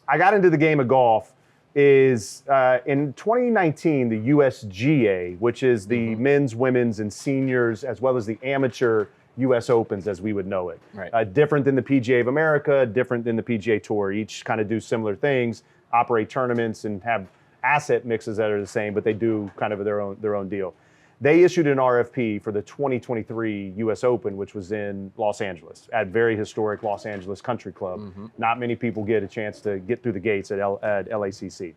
I got into the game of golf is in 2019, the USGA, which is the men's, women's, and seniors, as well as the amateur U.S. Opens as we would know it. Right. Different than the PGA of America, different than the PGA Tour. Each kind of do similar things, operate tournaments, and have asset mixes that are the same, but they do kind of their own deal. They issued an RFP for the 2023 U.S. Open, which was in Los Angeles, at very historic Los Angeles Country Club. Not many people get a chance to get through the gates at LACC.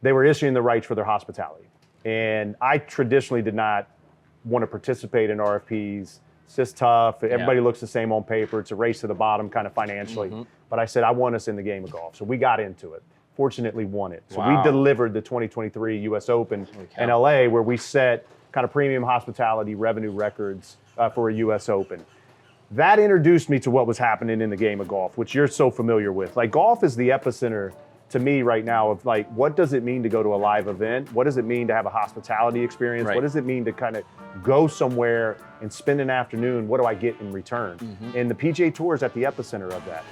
They were issuing the rights for their hospitality. And I traditionally did not want to participate in RFPs. It's just tough. Everybody looks the same on paper. It's a race to the bottom kind of financially. But I said, I want us in the game of golf. So we got into it. Fortunately won it. So we delivered the 2023 U.S. Open in LA, where we set kind of premium hospitality revenue records for a U.S. Open. That introduced me to what was happening in the game of golf, which you're so familiar with. Like, golf is the epicenter to me right now of, like, what does it mean to go to a live event? What does it mean to have a hospitality experience? What does it mean to kind of go somewhere and spend an afternoon? What do I get in return? And the PGA Tour is at the epicenter of that.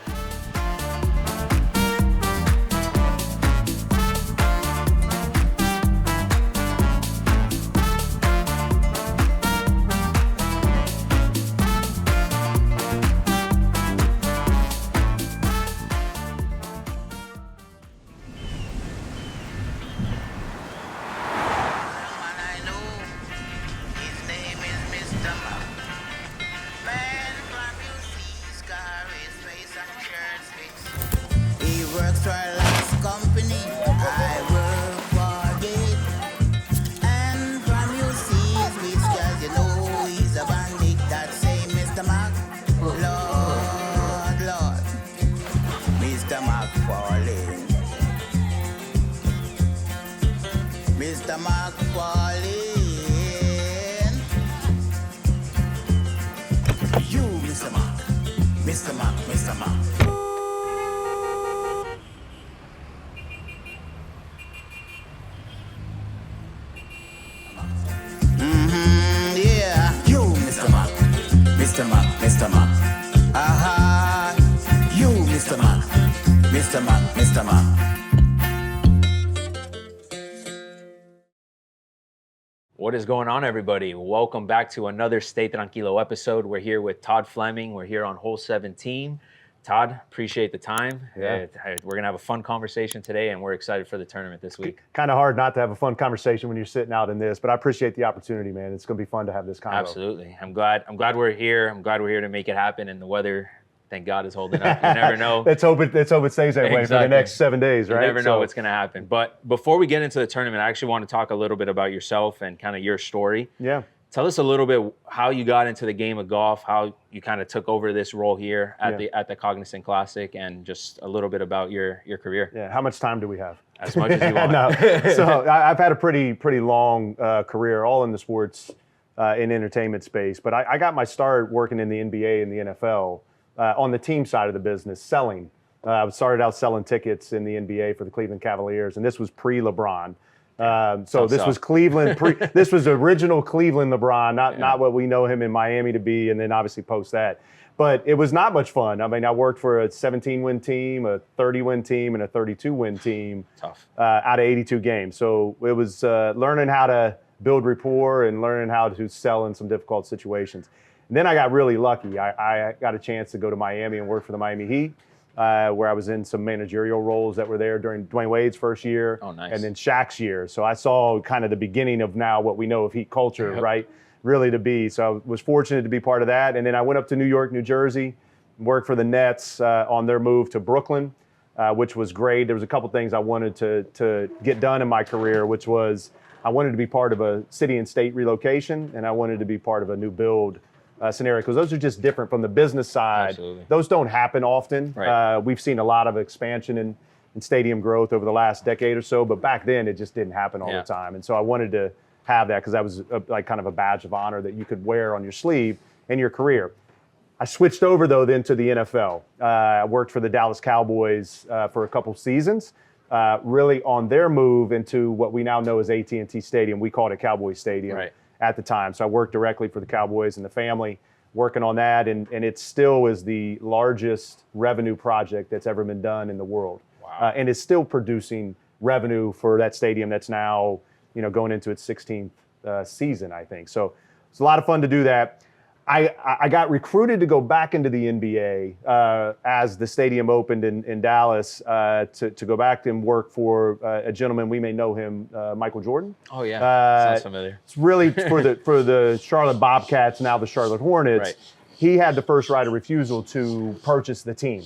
What is going on, everybody? Welcome back to another Stay Tranquilo episode. We're here with Todd Fleming. We're here on hole 17. Todd, appreciate the time. We're going to have a fun conversation today, and we're excited for the tournament this week. Kind of hard not to have a fun conversation when you're sitting out in this, but I appreciate the opportunity, man. It's going to be fun to have this convo. Absolutely. I'm glad we're here. I'm glad we're here to make it happen, and the weather, thank God, is holding up. You never know. Let's hope it stays that way for the next 7 days, right? You never know what's going to happen. But before we get into the tournament, I actually want to talk a little bit about yourself and kind of your story. Yeah. Tell us a little bit how you got into the game of golf, how you kind of took over this role here at the Cognizant Classic, and just a little bit about your career. Yeah. How much time do we have? As much as you want. No. So I've had a pretty long career, all in the sports and entertainment space. But I got my start working in the NBA and the NFL on the team side of the business, selling. I started out selling tickets in the NBA for the Cleveland Cavaliers, and this was pre-LeBron. So this was Cleveland. This was original Cleveland LeBron, not what we know him in Miami to be, and then obviously post that. But it was not much fun. I mean, I worked for a 17-win team, a 30-win team, and a 32-win team. Tough. Out of 82 games. So it was learning how to build rapport and learning how to sell in some difficult situations. And then I got really lucky. I got a chance to go to Miami and work for the Miami Heat. Where I was in some managerial roles that were there during Dwayne Wade's first year, and then Shaq's year. So I saw kind of the beginning of now what we know of Heat culture, right? Really to be. So I was fortunate to be part of that. And then I went up to New York, New Jersey, worked for the Nets on their move to Brooklyn, which was great. There was a couple things I wanted to get done in my career, which was I wanted to be part of a city and state relocation, and I wanted to be part of a new build scenario, because those are just different from the business side. Absolutely. Those don't happen often. Right. We've seen a lot of expansion in stadium growth over the last decade or so, but back then it just didn't happen all the time. And so I wanted to have that, because that was like kind of a badge of honor that you could wear on your sleeve in your career. I switched over though then to the NFL. I worked for the Dallas Cowboys for a couple seasons, really on their move into what we now know as AT&T Stadium. We called it Cowboy Stadium. Right. At the time. So I worked directly for the Cowboys and the family, working on that, and it still is the largest revenue project that's ever been done in the world. Wow. and is still producing revenue for that stadium that's now, going into its 16th season, I think. So it's a lot of fun to do that. I got recruited to go back into the NBA as the stadium opened in Dallas to go back and work for a gentleman, we may know him, Michael Jordan. Oh yeah, sounds familiar. It's really for the Charlotte Bobcats, now the Charlotte Hornets. Right. He had the first right of refusal to purchase the team,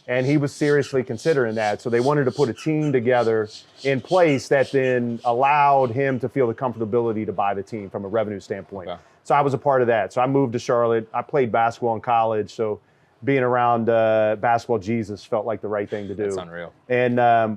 and he was seriously considering that. So they wanted to put a team together in place that then allowed him to feel the comfortability to buy the team from a revenue standpoint. Okay. So I was a part of that. So I moved to Charlotte. I played basketball in college, so being around basketball Jesus felt like the right thing to do. That's unreal. And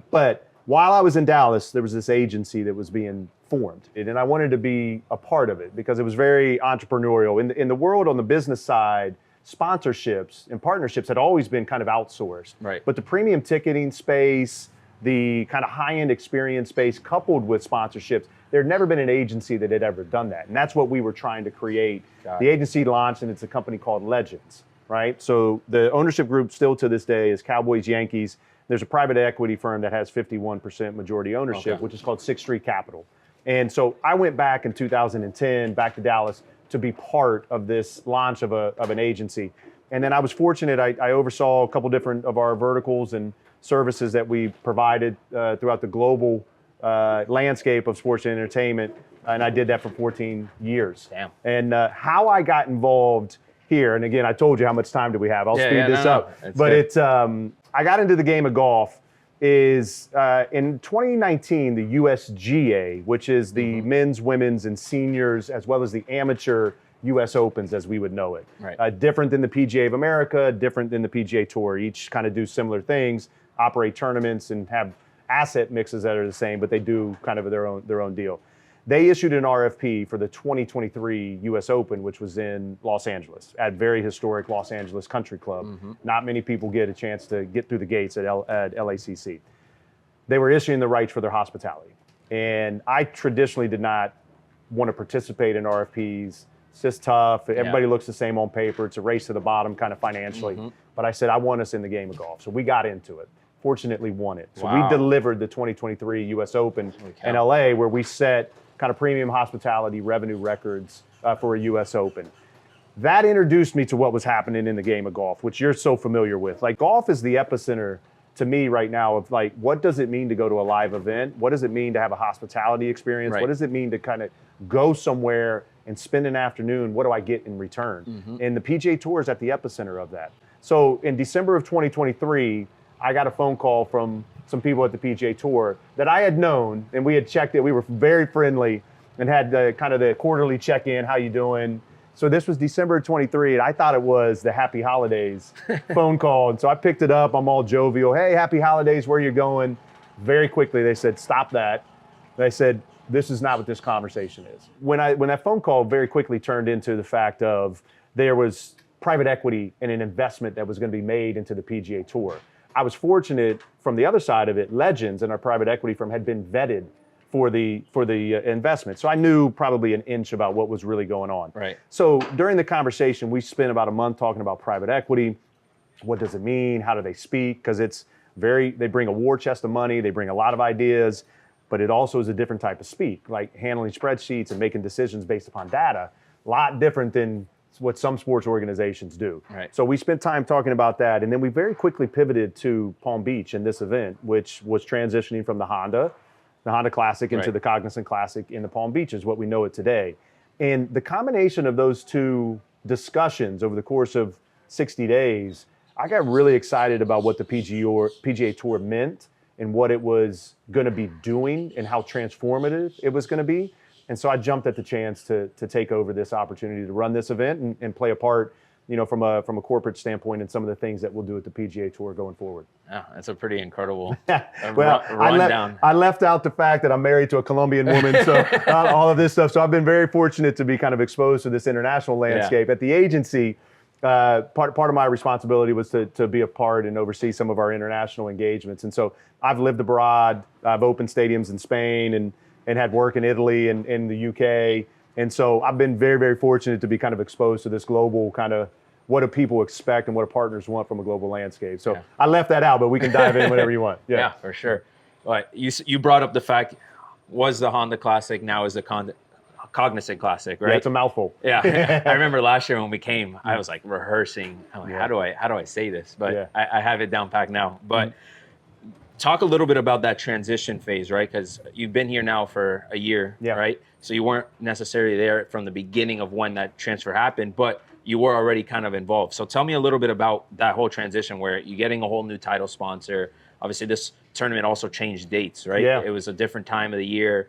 but while I was in Dallas, there was this agency that was being formed, and I wanted to be a part of it because it was very entrepreneurial. In the world, on the business side, sponsorships and partnerships had always been kind of outsourced. Right. But the premium ticketing space, the kind of high-end experience space, coupled with sponsorships, there had never been an agency that had ever done that, and that's what we were trying to create. The agency launched, and it's a company called Legends, right? So the ownership group still to this day is Cowboys, Yankees. There's a private equity firm that has 51% majority ownership, which is called Sixth Street Capital. And so I went back in 2010, back to Dallas, to be part of this launch of an agency. And then I was fortunate, I oversaw a couple different of our verticals and services that we provided throughout the global landscape of sports and entertainment. And I did that for 14 years. Damn. And how I got involved here, and again, I told you how much time do we have. I'll speed this up. But it's I got into the game of golf is in 2019, the USGA, which is the men's, women's, and seniors, as well as the amateur US Opens as we would know it. Right. Different than the PGA of America, different than the PGA Tour. Each kind of do similar things, operate tournaments, and have asset mixes that are the same, but they do kind of their own deal. They issued an RFP for the 2023 US Open, which was in Los Angeles at very historic Los Angeles Country Club. Not many people get a chance to get through the gates at LACC. They were issuing the rights for their hospitality. And I traditionally did not want to participate in RFPs. It's just tough. Everybody looks the same on paper. It's a race to the bottom kind of financially. But I said, I want us in the game of golf. So we got into it. Fortunately won it. So we delivered the 2023 US Open in LA, where we set kind of premium hospitality revenue records for a US Open. That introduced me to what was happening in the game of golf, which you're so familiar with. Like, golf is the epicenter to me right now of like, what does it mean to go to a live event? What does it mean to have a hospitality experience? What does it mean to kind of go somewhere and spend an afternoon? What do I get in return? And the PGA Tour is at the epicenter of that. So in December of 2023, I got a phone call from some people at the PGA Tour that I had known, and we had checked it. We were very friendly and had kind of the quarterly check-in, how you doing? So this was December of 23, and I thought it was the Happy Holidays phone call. And so I picked it up. I'm all jovial. Hey, Happy Holidays, where you going? Very quickly, they said, stop that. They said, this is not what this conversation is. When that phone call very quickly turned into the fact of there was private equity and an investment that was going to be made into the PGA Tour. I was fortunate from the other side of it. Legends and our private equity firm had been vetted for the investment. So I knew probably an inch about what was really going on. Right. So during the conversation, we spent about a month talking about private equity. What does it mean? How do they speak? Because they bring a war chest of money. They bring a lot of ideas, but it also is a different type of speak, like handling spreadsheets and making decisions based upon data. A lot different than what some sports organizations do. Right. So we spent time talking about that, and then we very quickly pivoted to Palm Beach in this event, which was transitioning from the Honda Classic into the Cognizant Classic in the Palm Beach is what we know it today. And the combination of those two discussions over the course of 60 days, I got really excited about what the PGA Tour meant and what it was going to be doing and how transformative it was going to be. And so I jumped at the chance to take over this opportunity to run this event and play a part, from a corporate standpoint in some of the things that we'll do at the PGA Tour going forward. Yeah, that's a pretty incredible rundown. I left out the fact that I'm married to a Colombian woman, so all of this stuff. So I've been very fortunate to be kind of exposed to this international landscape. At the agency, part of my responsibility was to be a part and oversee some of our international engagements. And so I've lived abroad. I've opened stadiums in Spain and had work in Italy and in the UK. And so I've been very, very fortunate to be kind of exposed to this global kind of what do people expect and what do partners want from a global landscape. So I left that out, but we can dive in whenever you want. Yeah, for sure. But you brought up the fact, was the Honda Classic, now is the Cognizant Classic, right? Yeah, it's a mouthful. Yeah, I remember last year when we came, I was like rehearsing. I'm like, how do I say this? But I have it down packed now. But talk a little bit about that transition phase, right? Because you've been here now for a year, right? So you weren't necessarily there from the beginning of when that transfer happened, but you were already kind of involved. So tell me a little bit about that whole transition where you're getting a whole new title sponsor. Obviously, this tournament also changed dates, right? Yeah. It was a different time of the year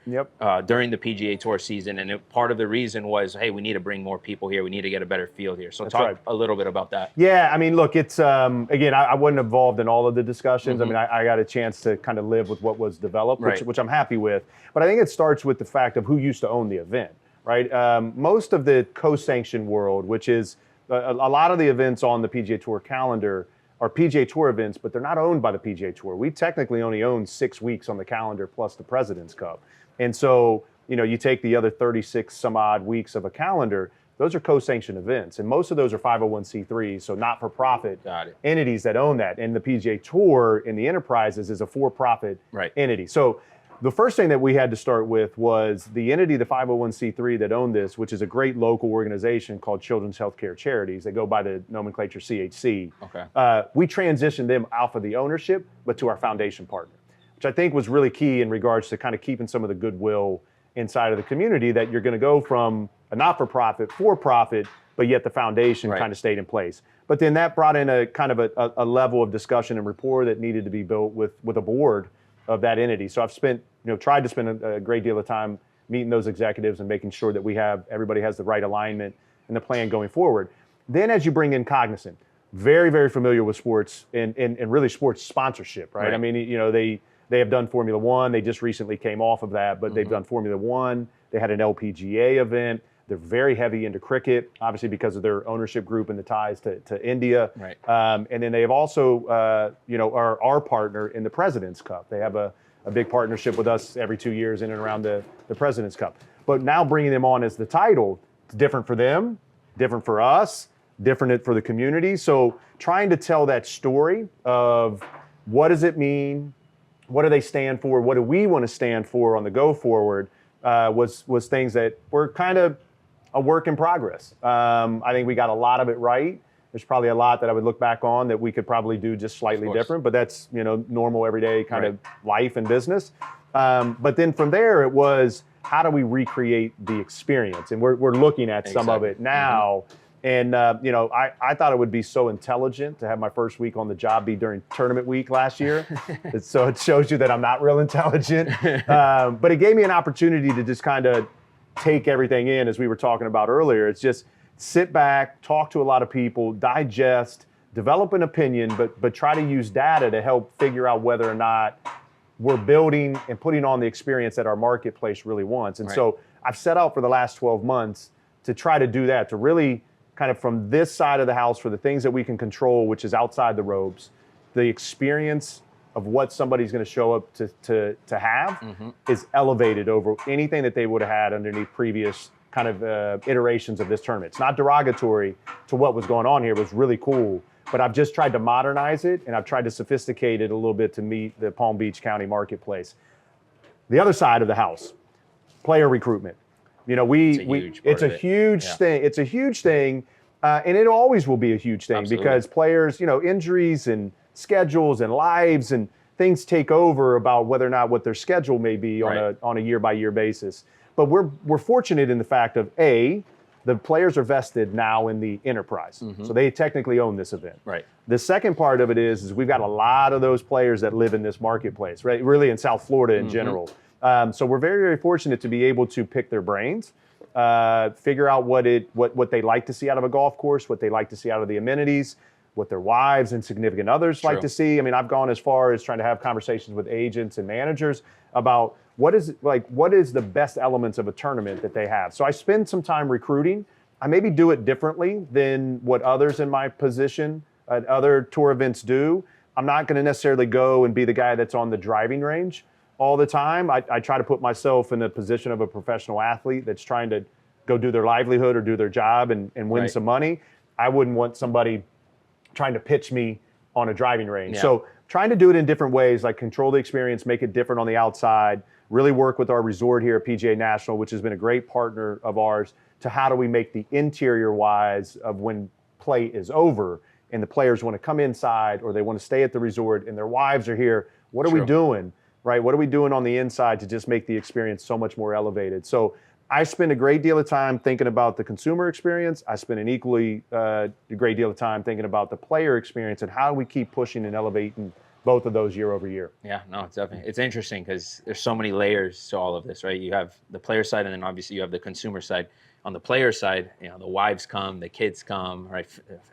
during the PGA Tour season. And part of the reason was, hey, we need to bring more people here. We need to get a better field here. So talk a little bit about that. Yeah, I mean, look, it's, again, I wasn't involved in all of the discussions. I mean, I got a chance to kind of live with what was developed, which I'm happy with. But I think it starts with the fact of who used to own the event, right? Most of the co-sanctioned world, which is a lot of the events on the PGA Tour calendar, are PGA Tour events, but they're not owned by the PGA Tour. We technically only own 6 weeks on the calendar plus the President's Cup. And so, you take the other 36 some odd weeks of a calendar, those are co-sanctioned events. And most of those are 501c3s, so not-for-profit entities that own that. And the PGA Tour in the enterprises is a for-profit entity. So the first thing that we had to start with was the entity, the 501c3 that owned this, which is a great local organization called Children's Healthcare Charities. They go by the nomenclature CHC. We transitioned them off of the ownership, but to our foundation partner, which I think was really key in regards to kind of keeping some of the goodwill inside of the community, that you're going to go from a not-for-profit, for-profit, but yet the foundation kind of stayed in place. But then that brought in a kind of a level of discussion and rapport that needed to be built with a board of that entity. So I've tried to spend a great deal of time meeting those executives and making sure that everybody has the right alignment and the plan going forward. Then as you bring in Cognizant, very, very familiar with sports and really sports sponsorship, right? I mean, they have done Formula One. They just recently came off of that, but they've done Formula One. They had an LPGA event. They're very heavy into cricket, obviously because of their ownership group and the ties to India. And then they have also, are our partner in the President's Cup. They have a big partnership with us every 2 years in and around the President's Cup. But now bringing them on as the title, it's different for them, different for us, different for the community. So trying to tell that story of what does it mean, what do they stand for, what do we want to stand for on the go forward, was things that were kind of a work in progress. I think we got a lot of it right. There's probably a lot that I would look back on that we could probably do just slightly different, but that's normal everyday kind of life and business. But then from there, it was how do we recreate the experience, and we're looking at some of it now. And I thought it would be so intelligent to have my first week on the job be during tournament week last year. So it shows you that I'm not real intelligent. But it gave me an opportunity to just kind of take everything in, as we were talking about earlier. It's just sit back, talk to a lot of people, digest, develop an opinion, but try to use data to help figure out whether or not we're building and putting on the experience that our marketplace really wants. And so I've set out for the last 12 months to try to do that, to really kind of from this side of the house for the things that we can control, which is outside the ropes, the experience of what somebody's going to show up to have is elevated over anything that they would have had underneath previous kind of iterations of this tournament. It's not derogatory to what was going on here. It was really cool, but I've just tried to modernize it, and I've tried to sophisticate it a little bit to meet the Palm Beach County marketplace. The other side of the house, player recruitment. It's a huge thing. It's a huge thing, and it always will be a huge thing because players, injuries and schedules and lives and things take over about whether or not what their schedule may be on a year-by-year basis. But we're fortunate in the fact of the players are vested now in the enterprise, so they technically own this event. The second part of it is we've got a lot of those players that live in this marketplace, right? Really in South Florida in general. So we're very, very fortunate to be able to pick their brains, figure out what they like to see out of a golf course, what they like to see out of the amenities, what their wives and significant others like to see. I mean, I've gone as far as trying to have conversations with agents and managers about what is the best elements of a tournament that they have. So I spend some time recruiting. I maybe do it differently than what others in my position at other tour events do. I'm not going to necessarily go and be the guy that's on the driving range all the time. I try to put myself in the position of a professional athlete that's trying to go do their livelihood or do their job and win some money. I wouldn't want somebody trying to pitch me on a driving range. Yeah. So trying to do it in different ways, like control the experience, make it different on the outside, really work with our resort here at PGA National, which has been a great partner of ours, to how do we make the interior wise of when play is over and the players want to come inside or they want to stay at the resort and their wives are here. What are we doing, right? What are we doing on the inside to just make the experience so much more elevated? So I spend a great deal of time thinking about the consumer experience. I spend an equally a great deal of time thinking about the player experience and how do we keep pushing and elevating both of those year over year. Yeah, no, it's definitely, it's interesting because there's so many layers to all of this, right? You have the player side, and then obviously you have the consumer side. On the player side, you know, the wives come, the kids come, right?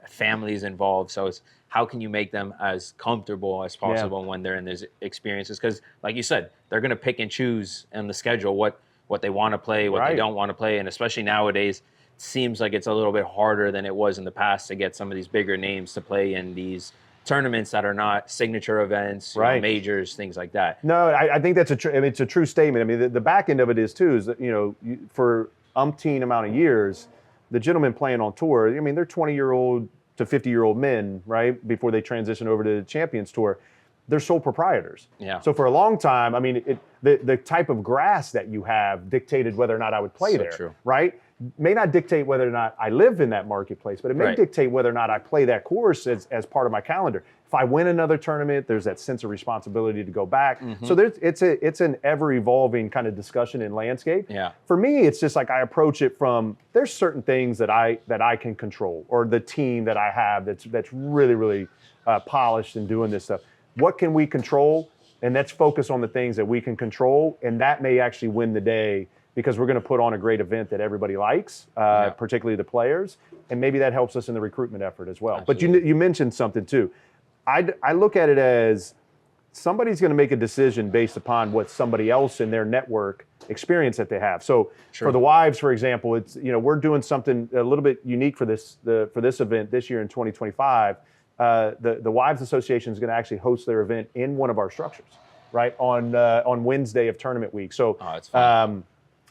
Families involved. So it's how can you make them as comfortable as possible when they're in these experiences? Because, like you said, they're going to pick and choose on the schedule what they want to play, what they don't want to play, and especially nowadays, it seems like it's a little bit harder than it was in the past to get some of these bigger names to play in these tournaments that are not signature events, you know, majors, things like that. No, I think that's it's a true statement. I mean, the back end of it is too, is that, you know, for umpteen amount of years, the gentlemen playing on tour, I mean, they're 20-year-old to 50-year-old men, right? Before they transition over to the Champions Tour, they're sole proprietors. Yeah. So for a long time, I mean, the type of grass that you have dictated whether or not I would play there, true. right? May not dictate whether or not I live in that marketplace, but it may dictate whether or not I play that course as part of my calendar. If I win another tournament, there's that sense of responsibility to go back. So it's an ever evolving kind of discussion and landscape. Yeah. For me, it's just like I approach it from there's certain things that I can control, or the team that I have that's really polished and doing this stuff. What can we control? And let's focus on the things that we can control, and that may actually win the day, because we're going to put on a great event that everybody likes, particularly the players, and maybe that helps us in the recruitment effort as well. Absolutely. But you mentioned something too. I look at it as somebody's going to make a decision based upon what somebody else in their network experience that they have. So for the wives, for example, it's, you know, we're doing something a little bit unique for this event this year in 2025. The Wives Association is going to actually host their event in one of our structures, right, on Wednesday of tournament week. So it's fun.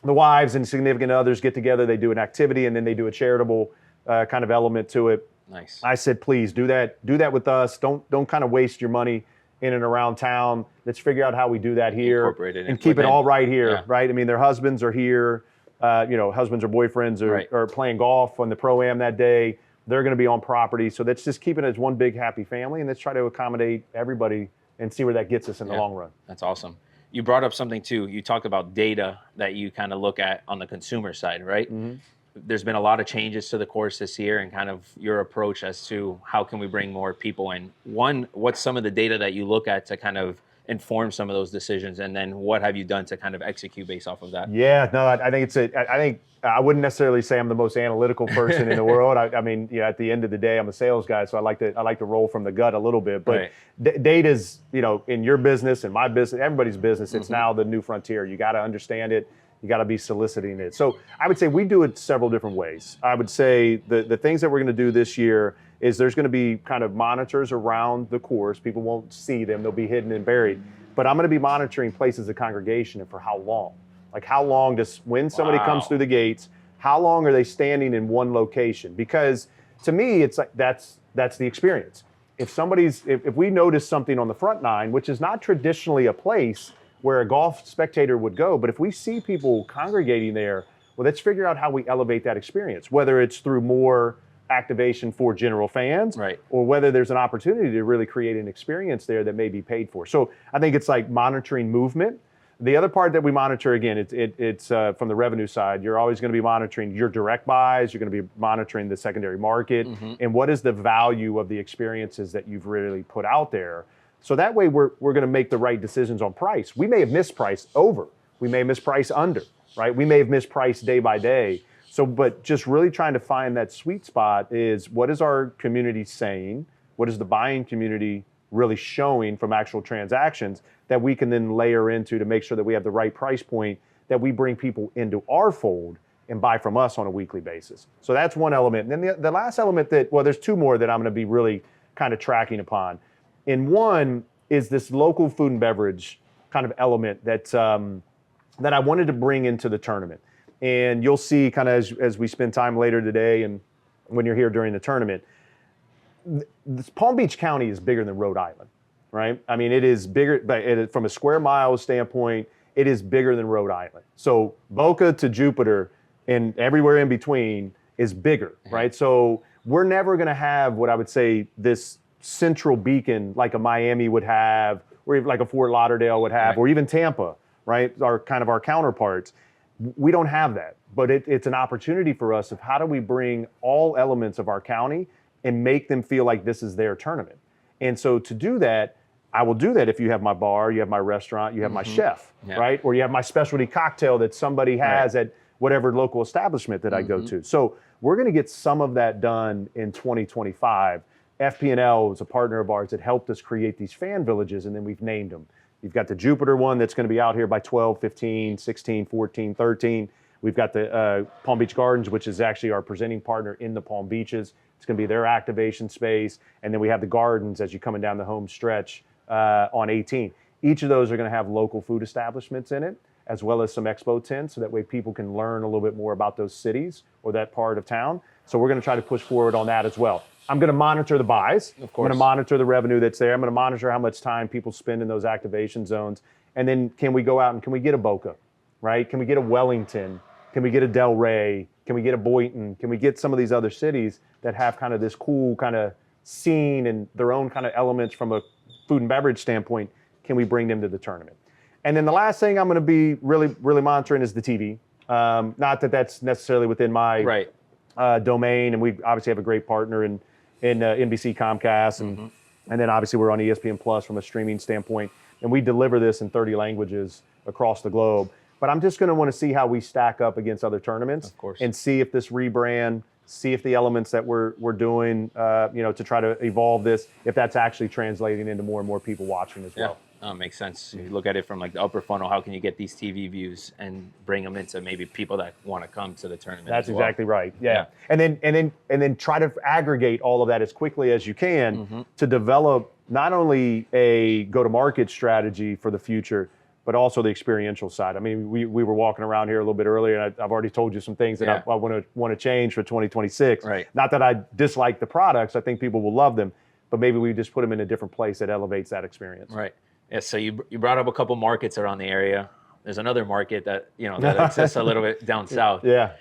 The wives and significant others get together, they do an activity, and then they do a charitable kind of element to it. Nice. I said, please do that with us. Don't kind of waste your money in and around town. Let's figure out how we do that here and keep it all right here, right? I mean, their husbands are here, you know, husbands or boyfriends are playing golf on the Pro-Am that day. They're going to be on property. So let's just keep it as one big happy family, and let's try to accommodate everybody and see where that gets us in the long run. That's awesome. You brought up something too. You talked about data that you kind of look at on the consumer side, right? Mm-hmm. There's been a lot of changes to the course this year, and kind of your approach as to how can we bring more people in. One, what's some of the data that you look at to kind of inform some of those decisions, and then what have you done to kind of execute based off of that? Yeah, no, I think I wouldn't necessarily say I'm the most analytical person in the world. I mean, you know, at the end of the day, I'm a sales guy, so I like to roll from the gut a little bit. But data's, you know, in your business, in my business, everybody's business, it's now the new frontier. You got to understand it. You got to be soliciting it. So I would say we do it several different ways. I would say the things that we're going to do this year is there's going to be kind of monitors around the course. People won't see them. They'll be hidden and buried. But I'm going to be monitoring places of congregation, and for how long. Like how long when somebody comes through the gates, how long are they standing in one location? Because to me, it's like that's the experience. If we notice something on the front nine, which is not traditionally a place where a golf spectator would go, but if we see people congregating there, well, let's figure out how we elevate that experience, whether it's through more activation for general fans, or whether there's an opportunity to really create an experience there that may be paid for. So I think it's like monitoring movement. The other part that we monitor, again, it's from the revenue side. You're always going to be monitoring your direct buys. You're going to be monitoring the secondary market, and what is the value of the experiences that you've really put out there. So that way we're going to make the right decisions on price. We may have mispriced over. We may have mispriced under, right? We may have mispriced day by day. So, but just really trying to find that sweet spot is, what is our community saying? What is the buying community really showing from actual transactions that we can then layer into to make sure that we have the right price point, that we bring people into our fold and buy from us on a weekly basis. So that's one element. And then the last element there's two more that I'm going to be really kind of tracking upon. And one is this local food and beverage kind of element that I wanted to bring into the tournament. And you'll see kind of as we spend time later today and when you're here during the tournament. This Palm Beach County is bigger than Rhode Island, right? I mean, it is bigger, but from a square mile standpoint, it is bigger than Rhode Island. So Boca to Jupiter and everywhere in between is bigger, right? So we're never going to have what I would say this central beacon like a Miami would have, or even like a Fort Lauderdale would have, or even Tampa, right? Our counterparts. We don't have that, but it's an opportunity for us of how do we bring all elements of our county and make them feel like this is their tournament. And so to do that, I will do that if you have my bar, you have my restaurant, you have my chef, right? Or you have my specialty cocktail that somebody has at whatever local establishment that I go to. So we're going to get some of that done in 2025. FP&L is a partner of ours that helped us create these fan villages, and then we've named them. You've got the Jupiter one that's going to be out here by 12, 15, 16, 14, 13. We've got the Palm Beach Gardens, which is actually our presenting partner in the Palm Beaches. It's going to be their activation space. And then we have the Gardens as you're coming down the home stretch on 18. Each of those are going to have local food establishments in it, as well as some expo tents, so that way people can learn a little bit more about those cities or that part of town. So we're going to try to push forward on that as well. I'm going to monitor the buys. Of course. I'm going to monitor the revenue that's there. I'm going to monitor how much time people spend in those activation zones. And then can we go out and can we get a Boca, right? Can we get a Wellington? Can we get a Del Rey? Can we get a Boynton? Can we get some of these other cities that have kind of this cool kind of scene and their own kind of elements from a food and beverage standpoint? Can we bring them to the tournament? And then the last thing I'm going to be really, really monitoring is the TV. Not that that's necessarily within my domain, and we obviously have a great partner in NBC Comcast, and then obviously we're on ESPN Plus from a streaming standpoint, and we deliver this in 30 languages across the globe. But I'm just going to want to see how we stack up against other tournaments, and see if this rebrand, see if the elements that we're doing, to try to evolve this, if that's actually translating into more and more people watching as well. That makes sense. You look at it from like the upper funnel. How can you get these TV views and bring them into maybe people that want to come to the tournament? That's exactly right. Yeah. And then try to aggregate all of that as quickly as you can to develop not only a go-to-market strategy for the future, but also the experiential side. I mean, we were walking around here a little bit earlier, and I've already told you some things that I want to change for 2026. Right. Not that I dislike the products. I think people will love them, but maybe we just put them in a different place that elevates that experience. Right. Yeah, so you brought up a couple markets around the area. There's another market that that exists a little bit down south. Yeah.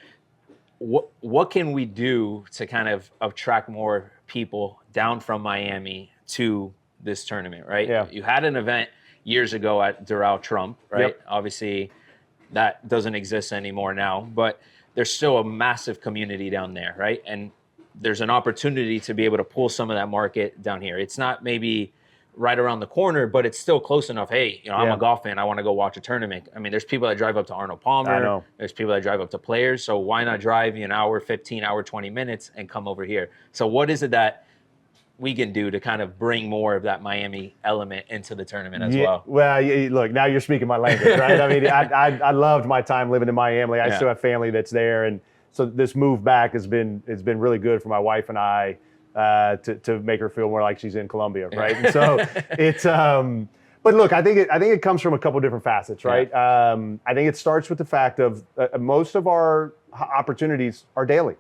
What can we do to kind of attract more people down from Miami to this tournament, right? Yeah. You had an event years ago at Doral Trump, right? Yep. Obviously, that doesn't exist anymore now, but there's still a massive community down there, right? And there's an opportunity to be able to pull some of that market down here. It's not maybe right around the corner, but it's still close enough. Hey, I'm a golf fan. I want to go watch a tournament. I mean, there's people that drive up to Arnold Palmer. I know. There's people that drive up to Players. So why not drive an hour, 15 hour, 20 minutes and come over here? So what is it that we can do to kind of bring more of that Miami element into the tournament as well? Well, look, now you're speaking my language, right? I mean, I loved my time living in Miami. I still have family that's there. And so this move back has been really good for my wife and I. To make her feel more like she's in Colombia, right? And so it's, but look, I think it comes from a couple different facets, right? I think it starts with the fact of most of our opportunities are daily,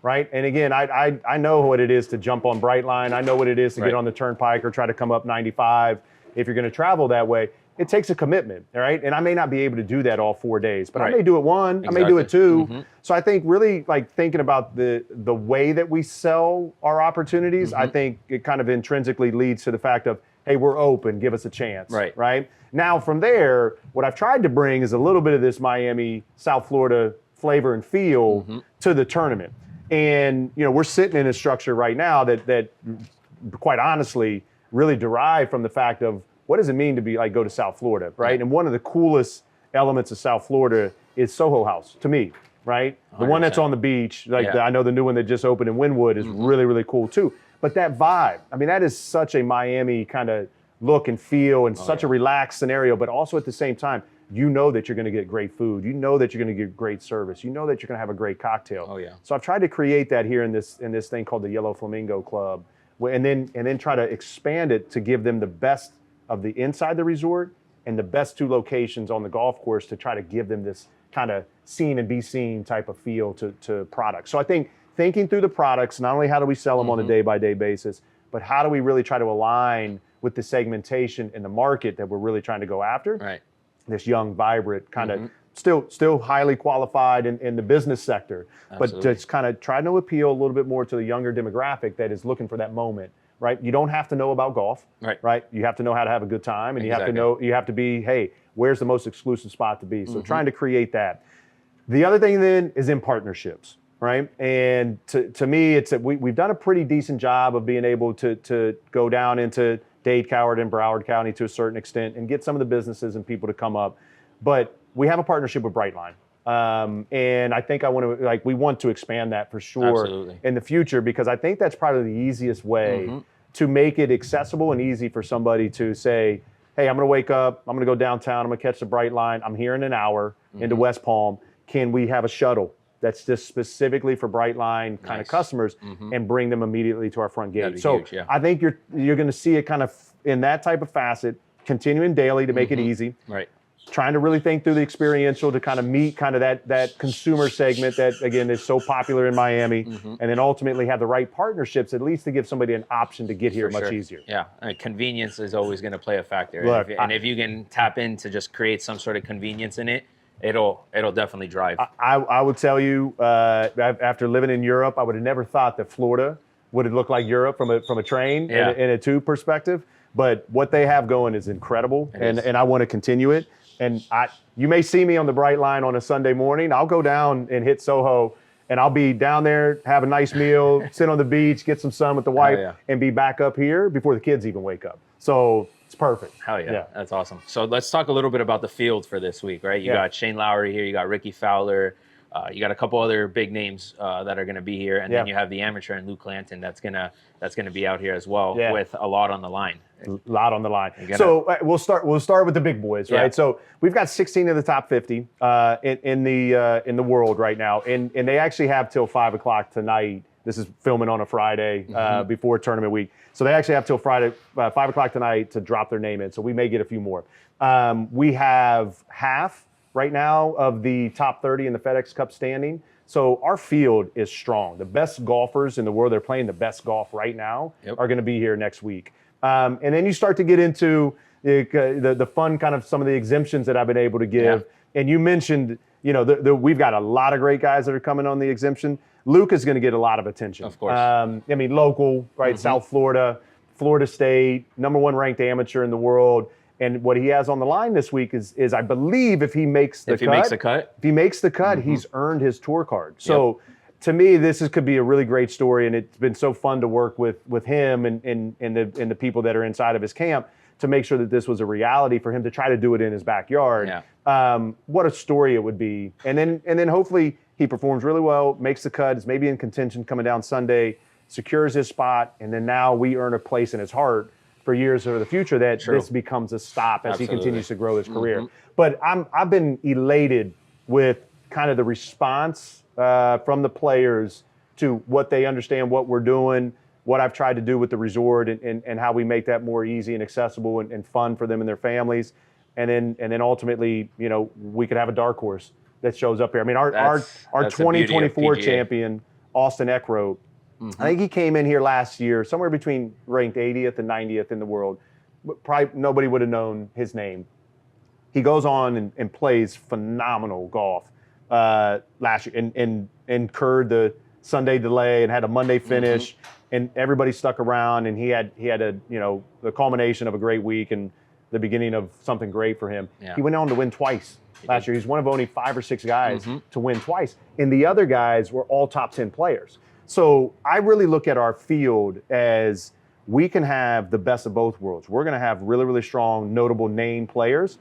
right? And again, I know what it is to jump on Brightline. I know what it is to get on the Turnpike or try to come up 95. If you're going to travel that way, it takes a commitment, all right? And I may not be able to do that all 4 days, but I may do it one, I may do it two. So I think really like thinking about the way that we sell our opportunities, I think it kind of intrinsically leads to the fact of, hey, we're open, give us a chance, right? Now from there, what I've tried to bring is a little bit of this Miami, South Florida flavor and feel to the tournament. And, we're sitting in a structure right now that quite honestly really derived from the fact of, what does it mean to go to South Florida, right? And one of the coolest elements of South Florida is Soho House, to me, right? 100%. The one that's on the beach, I know the new one that just opened in Wynwood is really, really cool too. But that vibe, I mean, that is such a Miami kind of look and feel and such a relaxed scenario, but also at the same time, you know that you're going to get great food. You know that you're going to get great service. You know that you're going to have a great cocktail. Oh, yeah. So I've tried to create that here in this thing called the Yellow Flamingo Club, and then try to expand it to give them the best of the inside the resort and the best two locations on the golf course to try to give them this kind of seen and be seen type of feel to product. So I think thinking through the products, not only how do we sell them on a day-by-day basis, but how do we really try to align with the segmentation in the market that we're really trying to go after. Right. This young, vibrant, kind of still highly qualified in the business sector, but just kind of trying to appeal a little bit more to the younger demographic that is looking for that moment, right? You don't have to know about golf, right? You have to know how to have a good time, and you have to be, hey, where's the most exclusive spot to be? So trying to create that. The other thing then is in partnerships, right? And to me, we've done a pretty decent job of being able to go down into Dade, Coward, and Broward County to a certain extent and get some of the businesses and people to come up. But we have a partnership with Brightline. And I think we want to expand that for sure in the future, because I think that's probably the easiest way to make it accessible and easy for somebody to say, hey, I'm going to wake up, I'm going to go downtown, I'm going to catch the Brightline, I'm here in an hour into West Palm. Can we have a shuttle that's just specifically for Brightline kind of customers and bring them immediately to our front gate? So huge, I think you're going to see it kind of in that type of facet, continuing daily to make it easy. Right. Trying to really think through the experiential to kind of meet kind of that consumer segment that, again, is so popular in Miami, and then ultimately have the right partnerships, at least to give somebody an option to get here much easier. Yeah, convenience is always going to play a factor. Look, if you can tap in to just create some sort of convenience in it, it'll definitely drive. I would tell you, after living in Europe, I would have never thought that Florida would have looked like Europe from a train and a tube perspective. But what they have going is incredible, and I want to continue it. And you may see me on the Brightline on a Sunday morning. I'll go down and hit Soho, and I'll be down there, have a nice meal, sit on the beach, get some sun with the wife, and be back up here before the kids even wake up. So it's perfect. Hell yeah, that's awesome. So let's talk a little bit about the field for this week, right? You got Shane Lowry here, you got Ricky Fowler, you got a couple other big names that are going to be here, and then you have the amateur and Luke Clanton that's gonna be out here as well with a lot on the line. A lot on the line. So we'll start with the big boys, right? So we've got 16 of the top 50 in the world right now, and they actually have till 5 o'clock tonight. This is filming on a Friday before tournament week, so they actually have till Friday 5 o'clock tonight to drop their name in. So we may get a few more. We have half right now of the top 30 in the FedEx Cup standing. So our field is strong. The best golfers in the world, they're playing the best golf right now, are going to be here next week. And then you start to get into the fun kind of some of the exemptions that I've been able to give. And you mentioned, we've got a lot of great guys that are coming on the exemption. Luke is going to get a lot of attention. Of course. Local, right? South Florida, Florida State, #1 ranked amateur in the world. And what he has on the line this week is I believe if he makes the cut, he's earned his tour card. So to me, this could be a really great story, and it's been so fun to work with him and the people that are inside of his camp to make sure that this was a reality for him to try to do it in his backyard. What a story it would be. And then hopefully he performs really well, makes the cut, is maybe in contention coming down Sunday, secures his spot, and then now we earn a place in his heart for years over the future that this becomes a stop as he continues to grow his career. But I've been elated with kind of the response from the players to what they understand, what we're doing, what I've tried to do with the resort, and how we make that more easy and accessible and fun for them and their families. And then ultimately, we could have a dark horse that shows up here. I mean, our 2024 champion, Austin Eckroat, I think he came in here last year somewhere between ranked 80th and 90th in the world. Probably nobody would have known his name. He goes on and plays phenomenal golf last year and incurred the Sunday delay and had a Monday finish, and everybody stuck around, and he had the culmination of a great week and the beginning of something great for him. He went on to win twice last year. He's one of only 5 or 6 guys to win twice, and the other guys were all top 10 players. So I really look at our field as we can have the best of both worlds. We're going to have really, really strong, notable name players,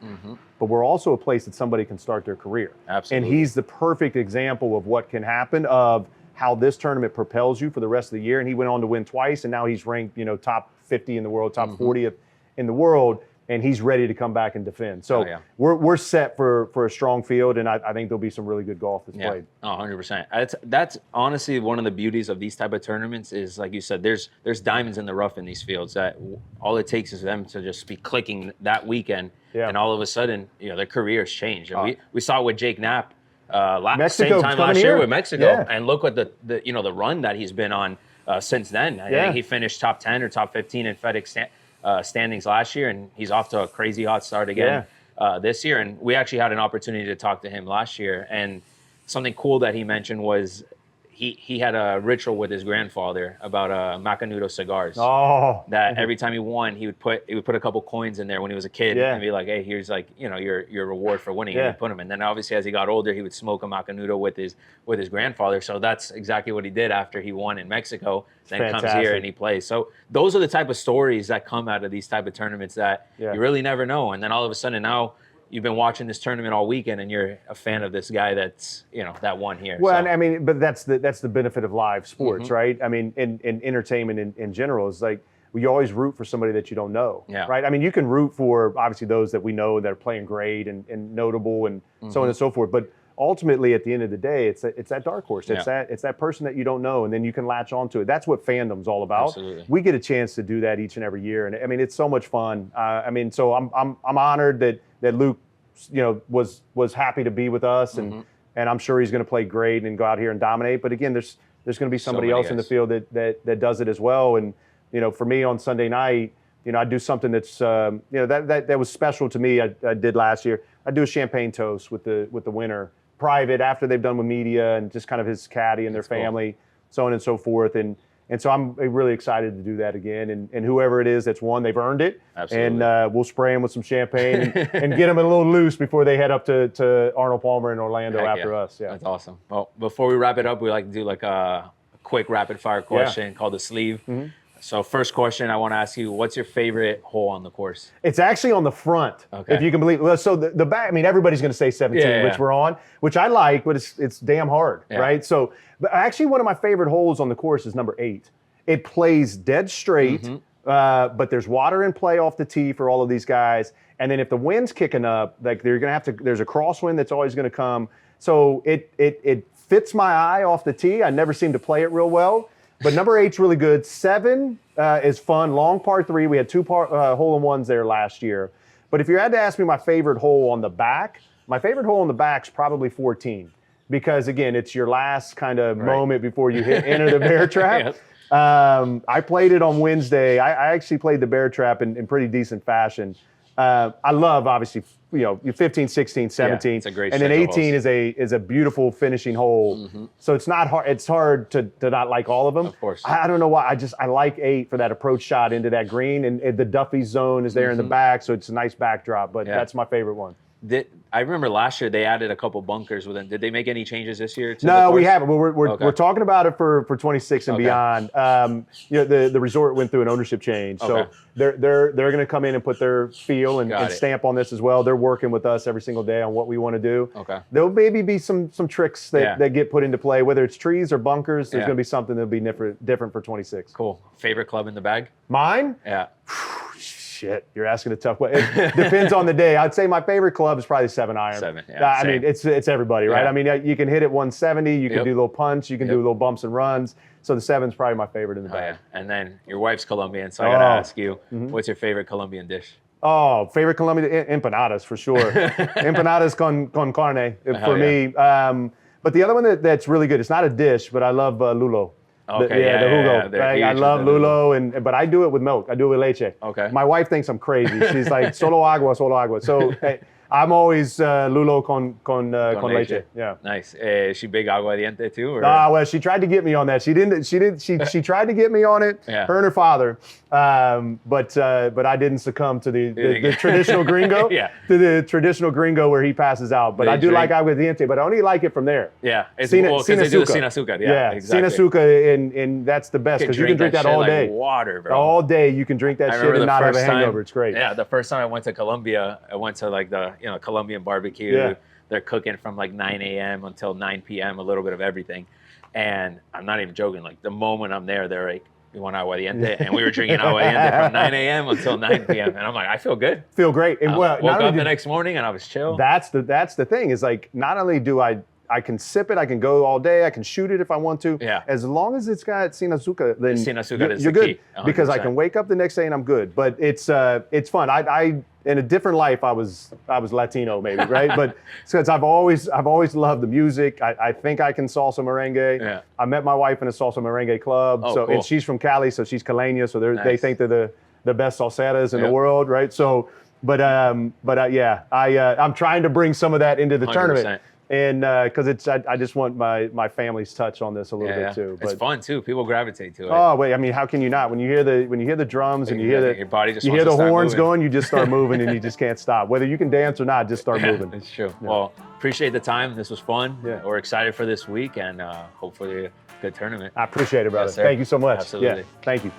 but we're also a place that somebody can start their career. Absolutely. And he's the perfect example of what can happen, of how this tournament propels you for the rest of the year. And he went on to win twice, and now he's ranked, top 50 in the world, top 40th in the world, and he's ready to come back and defend. So we're set for a strong field, and I think there'll be some really good golf that's played. 100%. That's honestly one of the beauties of these type of tournaments is, like you said, there's diamonds in the rough in these fields that all it takes is them to just be clicking that weekend, and all of a sudden, their careers change. And we saw it with Jake Knapp Mexico same time coming last year here. with Mexico, Yeah. and look what the run that he's been on since then. I think he finished top 10 or top 15 in FedEx standings last year, and he's off to a crazy hot start again this year. And we actually had an opportunity to talk to him last year, and something cool that he mentioned was he had a ritual with his grandfather about Macanudo cigars. Oh, That every time he won, he would put a couple coins in there when he was a kid Yeah. and be like, hey, here's like, your reward for winning. Yeah. And he'd put them. And then obviously as he got older, he would smoke a Macanudo with his grandfather. So that's exactly what he did after he won in Mexico. Then comes here and he plays. So those are the type of stories that come out of these type of tournaments that you really never know. And then all of a sudden now you've been watching this tournament all weekend and you're a fan of this guy that's, that won here. Well, so. I mean, but that's the benefit of live sports, right? I mean, in entertainment in general is like, you always root for somebody that you don't know, right? I mean, you can root for obviously those that we know that are playing great and notable and so on and so forth. But ultimately, at the end of the day, it's that dark horse. It's that person that you don't know, and then you can latch onto it. That's what fandom's all about. Absolutely. We get a chance to do that each and every year, and I mean, it's so much fun. I mean, so I'm honored that Luke, was happy to be with us, and I'm sure he's going to play great and go out here and dominate. But again, there's going to be somebody else in the field that does it as well. And for me on Sunday night, I do something that's that was special to me. I did last year. I do a champagne toast with the winner, private, after they've done with media and just kind of his caddy and their family, so on and so forth. And so I'm really excited to do that again. And whoever it is that's won, they've earned it. Absolutely. And we'll spray them with some champagne and get them a little loose before they head up to Arnold Palmer in Orlando after us. Yeah, that's awesome. Well, before we wrap it up, we like to do like a quick rapid fire question called the sleeve. So first question, I want to ask you, what's your favorite hole on the course? It's actually on the front, if you can believe it. Well, so the back, I mean, everybody's going to say 17, which we're on, which I like, but it's damn hard, right? So, but actually one of my favorite holes on the course is number 8. It plays dead straight, but there's water in play off the tee for all of these guys. And then if the wind's kicking up, like they're going to have to, there's a crosswind that's always going to come. So it fits my eye off the tee. I never seem to play it real well. But number 8's really good. 7 is fun. Long par 3. We had 2 hole-in-ones there last year. But if you had to ask me my favorite hole on the back, my favorite hole on the back's probably 14. Because, again, it's your last kind of moment before you enter the bear trap. I played it on Wednesday. I actually played the bear trap in pretty decent fashion. I love, obviously, 15, 16, 17. Yeah, it's a great and then 18 is a beautiful finishing hole. So it's not hard. It's hard to not like all of them. Of course. I don't know why. I like 8 for that approach shot into that green, and the Duffy zone is there in the back, so it's a nice backdrop. But that's my favorite one. I remember last year they added a couple bunkers with them. Did they make any changes this year? No, we haven't. We're talking about it for 26 and beyond. The resort went through an ownership change, so they're going to come in and put their feel and stamp on this as well. They're working with us every single day on what we want to do. There'll maybe be some tricks that get put into play, whether it's trees or bunkers. There's going to be something that'll be different for 26. Cool. Favorite club in the bag? Mine? Yeah. Shit, you're asking a tough question. It depends on the day. I'd say my favorite club is probably 7-iron. 7, yeah. I mean, it's everybody, right? I mean, you can hit it 170. You can do a little punch. You can do little bumps and runs. So the 7's probably my favorite in the bag. And then your wife's Colombian, so I got to ask you, what's your favorite Colombian dish? Oh, favorite Colombian? Empanadas, for sure. Empanadas con carne for me. But the other one that's really good, it's not a dish, but I love lulo. The jugo. Right? I love lulo, but I do it with milk. I do it with leche. My wife thinks I'm crazy. She's like, solo agua, solo agua. So I'm always lulo con leche. Yeah. Nice. Is she big agua diente too? Or? Well, she tried to get me on that. She didn't. She tried to get me on it. Her and her father. But I didn't succumb to the traditional gringo. To the traditional gringo where he passes out. But I do like agua diente, but I only like it from there. Yeah. It's because they do the sin azúcar. Yeah. Exactly. Sin azúcar, and that's the best because you can drink that all day. Like water, bro. All day you can drink that shit and not have a hangover. It's great. Yeah. The first time I went to Colombia, I went to like the Colombian barbecue. Yeah. They're cooking from like 9 a.m. until 9 p.m. a little bit of everything, and I'm not even joking. Like the moment I'm there, they're like, "You want agua diente?" And we were drinking agua diente from 9 a.m. until 9 p.m. And I'm like, I feel good. Feel great. And woke up the next morning and I was chill. That's the thing is like not only do I I can sip it. I can go all day. I can shoot it if I want to. Yeah. As long as it's got sin azúcar, then Sin azúcar is you're the good. key, Because I 100%. can wake up the next day and I'm good. But it's fun. I in a different life I was Latino maybe, right? But since I've always loved the music. I think I can salsa merengue. Yeah. I met my wife in a salsa merengue club. Oh, so cool. and she's from Cali, so she's Caleña. So they Nice. think they're the best salseras in Yep. the world, right? So. But yeah, I'm trying to bring some of that into the 100%. tournament, and because I just want my family's touch on this a little bit too. It's But fun too. People gravitate to it. oh wait, I mean, how can you not? When you hear the drums and you hear Your body just you wants hear to the start horns moving. going, you just start moving and you just can't stop. Whether you can dance or not, just start moving. It's true. Well, appreciate the time. This was fun. Yeah. We're excited for this week and hopefully a good tournament. I appreciate it, brother. Yes, sir. Thank you so much. Absolutely. Yeah, thank you.